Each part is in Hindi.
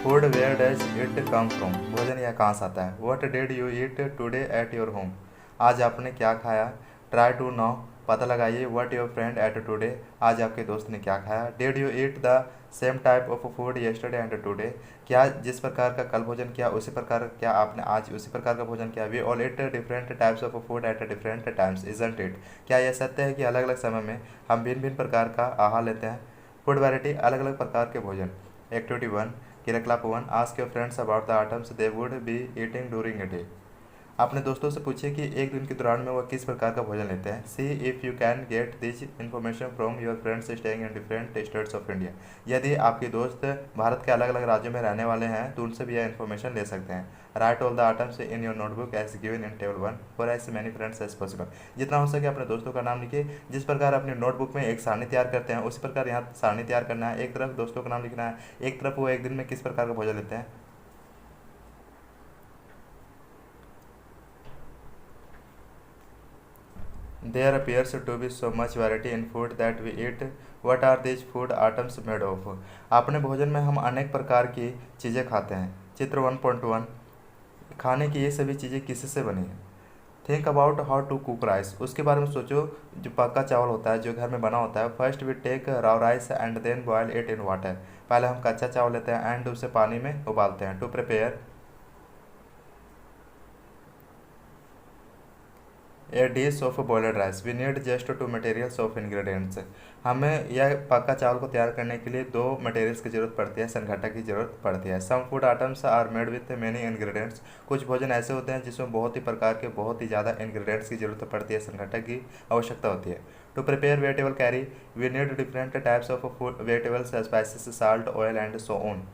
Food where does it come from, भोजन यह कहाँ से आता है। What did you eat today at your home, आज आपने क्या खाया। ट्राई टू नो, पता लगाइए what your friend ate today, आज आपके दोस्त ने क्या खाया। Did you eat the same type of food yesterday and today, क्या जिस प्रकार का कल भोजन किया उसी प्रकार क्या आपने आज उसी प्रकार का भोजन किया। We all eat different types of food at different times isn't it, क्या यह सत्य है कि अलग अलग समय में हम भिन्न भिन्न प्रकार का आहार लेते हैं। फूड वैरायटी, अलग अलग प्रकार के भोजन। एक्टिविटी 1, क्रियाकलाप 1, ask your friends about the items they would be eating during a day, अपने दोस्तों से पूछिए कि एक दिन के दौरान में वह किस प्रकार का भोजन लेते हैं। सी if you can get this information from your friends staying in different states of India, यदि आपके दोस्त भारत के अलग अलग राज्यों में रहने वाले हैं तो उनसे भी यह इन्फॉर्मेशन ले सकते हैं। Write all the items in your notebook as given in table 1 for as many friends as possible, जितना हो सके अपने दोस्तों का नाम लिखिए। जिस प्रकार अपने नोटबुक में एक सारणी तैयार करते हैं उसी प्रकार यहाँ सारणी तैयार करना है। एक तरफ दोस्तों का नाम लिखना है, एक तरफ वो एक दिन में किस प्रकार का भोजन लेते हैं। There appears to be so much variety in food that we eat. What are these food items made of? अपने भोजन में हम अनेक प्रकार की चीज़ें खाते हैं। चित्र 1.1, खाने की ये सभी चीज़ें किससे बनी हैं। Think about how to cook rice, उसके बारे में सोचो जो पक्का चावल होता है जो घर में बना होता है। First we take raw rice and then boil it in water, पहले हम कच्चा चावल लेते हैं एंड उसे पानी में उबालते हैं। To prepare a dish of boiled rice we need just two materials of ingredients, हमें यह पक्का चावल को तैयार करने के लिए दो मटेरियल्स की जरूरत पड़ती है, संघटक की जरूरत पड़ती है। Some food items are made with many ingredients, कुछ भोजन ऐसे होते हैं जिसमें बहुत ही प्रकार के बहुत ही ज़्यादा इंग्रेडिएंट्स की जरूरत पड़ती है, संघटक की आवश्यकता होती है। To prepare vegetable curry we need different types of food vegetables spices salt oil and so on,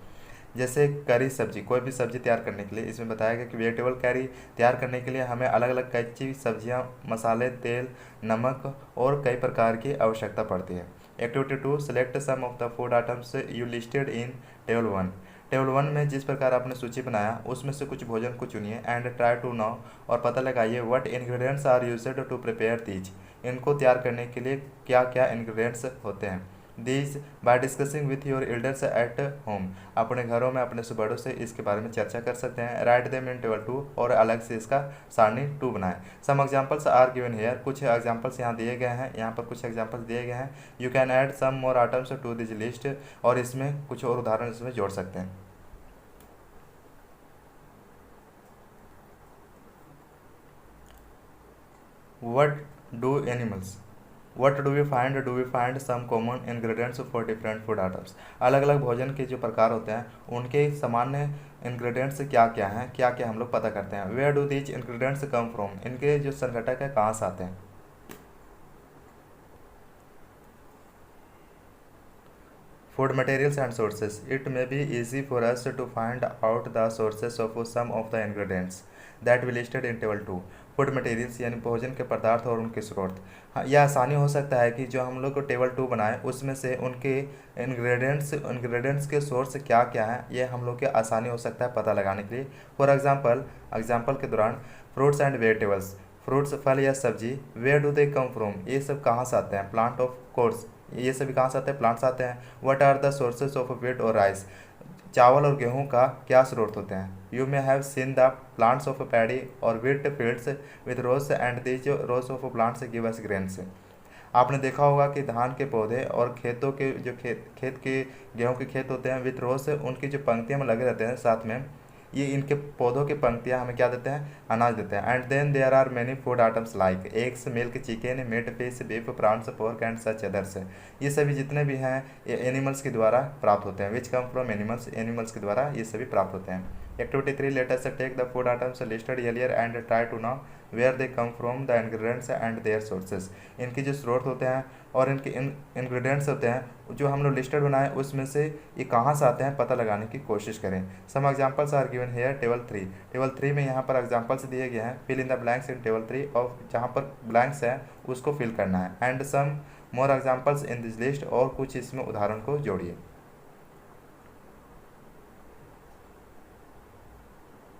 जैसे करी सब्जी, कोई भी सब्जी तैयार करने के लिए इसमें बताया गया कि वेजिटेबल कैरी तैयार करने के लिए हमें अलग अलग कच्ची सब्जियां, मसाले, तेल, नमक और कई प्रकार की आवश्यकता पड़ती है। Activity 2, select some of the food items you listed in table 1, table 1 में जिस प्रकार आपने सूची बनाया उसमें से कुछ भोजन को चुनिए एंड ट्राई टू नो, और पता लगाइए what ingredients are used to prepare these, इनको तैयार करने के लिए क्या क्या इंग्रेडिएंट्स होते हैं। These by discussing with your elders at home, अपने घरों में अपने से बड़ों से इसके बारे में चर्चा कर सकते हैं। राइट देम इन टेबल 2, और अलग से इसका सारणी 2 बनाएं। Some examples are given here, कुछ एग्जाम्पल्स यहाँ दिए गए हैं, यहाँ पर कुछ एग्जाम्पल्स दिए गए हैं। You can add some more items to this list, और इसमें कुछ और उदाहरण इसमें जोड़ सकते हैं। What do animals, what do we find some common ingredients for different food items, अलग अलग भोजन के जो प्रकार होते हैं उनके सामान्य इंग्रेडिएंट्स क्या क्या हैं, क्या क्या हम लोग पता करते हैं। Where do these ingredients come from, इनके जो संघटक है कहाँ से आते हैं। Food materials and sources. It may be easy for us to find out the sources of some of the ingredients that we listed in table 2. Food materials यानी भोजन के पदार्थ और उनके स्रोत, हाँ यह आसानी हो सकता है कि जो हम लोग को टेबल 2 बनाए उसमें से उनके इंग्रेडिएंट्स के सोर्स क्या क्या हैं, ये हम लोग के आसानी हो सकता है पता लगाने के लिए। फॉर एग्जाम्पल के दौरान फ्रूट्स एंड वेजिटेबल्स, फ्रूट्स फल या सब्जी। Where do they come from, ये सब कहाँ से आते हैं। प्लांट ऑफ कोर्स, ये सभी कहाँ से आते हैं, प्लांट्स आते हैं। What are the sources of wheat और राइस, चावल और गेहूं का क्या स्रोत होते हैं। You may have seen the plants of paddy और wheat fields with rows and these rows of plants give us grains, आपने देखा होगा कि धान के पौधे और खेतों के जो खेत के गेहूं के खेत होते हैं विथ रोज, उनकी जो पंक्तियां में लगे रहते हैं साथ में, ये इनके पौधों की पंक्तियां हमें क्या देते हैं, अनाज देते हैं। And then there are many food items like eggs, milk, chicken, meat, fish, beef, prawns, pork and such others, ये सभी जितने भी हैं ये एनिमल्स के द्वारा प्राप्त होते हैं। Which come from animals, animals के द्वारा ये सभी प्राप्त होते हैं। Activity 3, let us take the food items listed earlier and try to know where they come from the ingredients and their sources, इनके जो स्रोत होते हैं और इनके इंग्रेडिएंट्स होते हैं जो हम लोग लिस्टेड बनाए उसमें से ये कहाँ से आते हैं पता लगाने की कोशिश करें। Some examples are given here table 3 में यहाँ पर एग्जांपल्स दिए गए हैं। Fill in the blanks in table 3, और जहाँ पर ब्लैंक्स है उसको फिल करना है। And some more examples in this list, और कुछ इसमें उदाहरण को जोड़िए।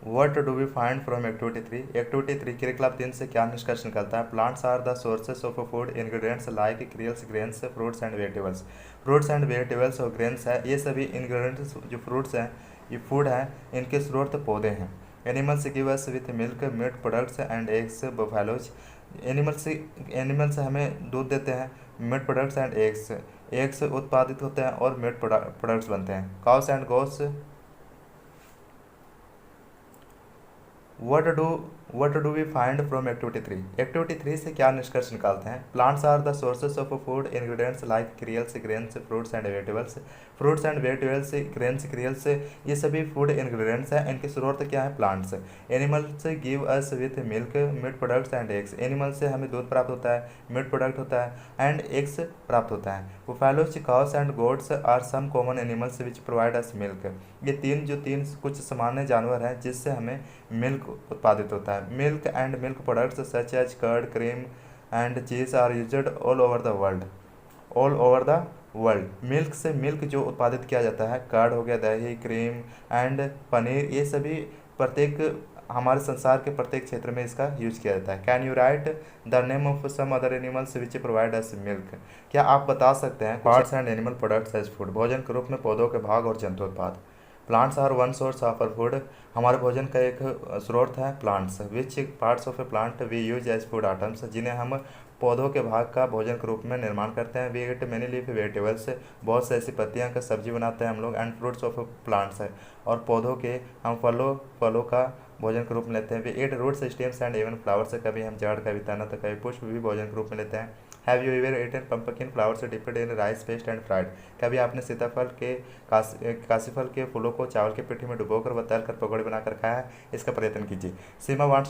What do we find from activity 3? Activity 3 क्रियाकलाप 3 से क्या निष्कर्ष निकलता है? Plants are the sources of food ingredients like cereals, grains, fruits and vegetables. Fruits and vegetables और ग्रेन्स है, ये सभी इंग्रेडिएंट्स जो फ्रूट्स हैं, ये फूड है, इनके स्रोत पौधे हैं। Animals give us with milk, meat products and eggs, buffaloes. Animals हमें दूध देते हैं, meat products and eggs, eggs उत्पादित होते हैं और मीट प्रोडक्ट्स बनते हैं। Cows and goats. What do we find from activity 3? Activity 3 से क्या निष्कर्ष निकालते हैं? Plants are the sources of food ingredients like cereals, grains, fruits and vegetables. Fruits and vegetables, grains, cereals, ये सभी फूड इंग्रेडिएंट्स हैं, इनके स्रोत क्या है? Plants. Animals give us with milk, meat products and eggs. Animal से हमें दूध प्राप्त होता है, मीट प्रोडक्ट होता है एंड एग्स प्राप्त होता है। Buffaloes, cows and goats are some common animals which provide us milk. ये तीन कुछ सामान्य जानवर हैं जिससे हमें मिल्क उत्पादित होता है। Milk and milk products such as curd, cream and cheese are used all over the world. All over the world milk से मिल्क जो उत्पादित किया जाता है, कर्ड हो गया, दही, क्रीम एंड पनीर, ये सभी प्रत्येक हमारे संसार के प्रत्येक क्षेत्र में इसका यूज किया जाता है। Can you write the name of some other animals which provide us milk? क्या आप बता सकते हैं parts and animal products as food? भोजन के रूप में पौधों के भाग और जंतु उत्पाद। Plants are one source of our food. हमारे भोजन का एक स्रोत है plants. Which parts of a plant we use as food items? जिन्हें हम पौधों के भाग का भोजन के रूप में निर्माण करते हैं। We eat many leaf vegetables, बहुत से ऐसी पत्तियां का सब्जी बनाते हैं हम लोग। एंड फ्रूट्स ऑफ प्लांट्स है, और पौधों के हम फलों का भोजन के रूप में लेते हैं। We eat roots, stems and even flowers, कभी हम जड़, कभी तना, तो कभी पुष्प भी भोजन के रूप में लेते हैं। Have you ever eaten pumpkin flowers dipped in rice paste and fried? कभी आपने सीताफल के काशीफल के फूलों को चावल की पिट्ठी में डुबोकर व तल कर पकौड़े बनाकर खाया है? इसका प्रयत्न कीजिए। सीमा वांट्स